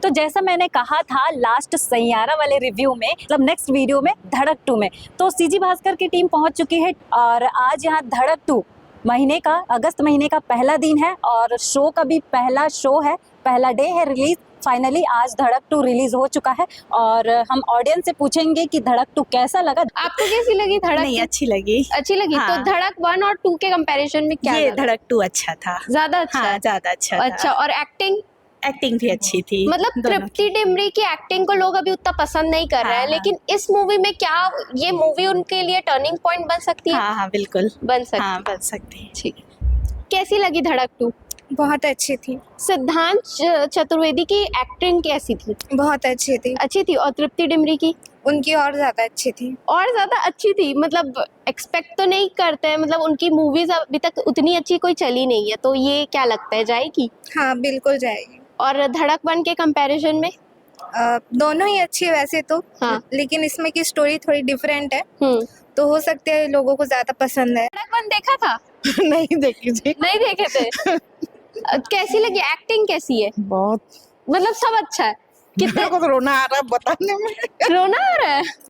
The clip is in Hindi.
तो जैसा मैंने कहा था लास्ट सैयारा वाले रिव्यू में, मतलब नेक्स्ट वीडियो में धड़क 2 में, तो सीजी भास्कर की टीम पहुंच चुकी है और आज यहाँ धड़क 2 महीने का, अगस्त महीने का पहला दिन है और शो का भी पहला शो है, पहला डे है रिलीज। फाइनली आज धड़क 2 रिलीज हो चुका है और हम ऑडियंस से पूछेंगे कि धड़क 2 कैसा लगा। आपको कैसी लगी धड़क? नहीं, अच्छी लगी। अच्छी लगी। हाँ। तो धड़क 1 और 2 के कंपैरिजन में क्या ये धड़क 2 अच्छा था। ज्यादा अच्छा हाँ, है? ज्यादा अच्छा अच्छा। था। और एक्टिंग भी अच्छी थी। मतलब दोनों तृप्ति डिमरी की एक्टिंग को लोग अभी उतना पसंद नहीं कर रहे हैं, हाँ, लेकिन इस मूवी में क्या ये मूवी उनके लिए टर्निंग पॉइंट बन सकती है? हाँ, बिल्कुल बन सकती हाँ, है। बन सकती है। ठीक। कैसी लगी धड़क 2? बहुत अच्छी थी। सिद्धांत चतुर्वेदी की एक्टिंग कैसी थी? बहुत अच्छी थी। अच्छी थी। और तृप्ति डिमरी की? उनकी और ज्यादा अच्छी थी। और ज्यादा अच्छी थी। मतलब एक्सपेक्ट तो नहीं करते हैं, मतलब उनकी मूवीज अभी तक उतनी अच्छी कोई चली नहीं है, तो ये क्या लगता है जाएगी? हाँ, बिल्कुल जाएगी। और धड़क 1 के कंपैरिजन में? दोनों ही अच्छी है वैसे तो। हाँ। लेकिन इसमें की स्टोरी थोड़ी डिफरेंट है, हम्म। तो हो सकता है लोगों को ज्यादा पसंद है। धड़क 1 देखा था? नहीं देखी थी। नहीं देखे थे? कैसी लगी? एक्टिंग कैसी है? बहुत मतलब सब अच्छा है? कितने मेरे को तो रोना आ रहा है बताने में। रोना आ रहा है?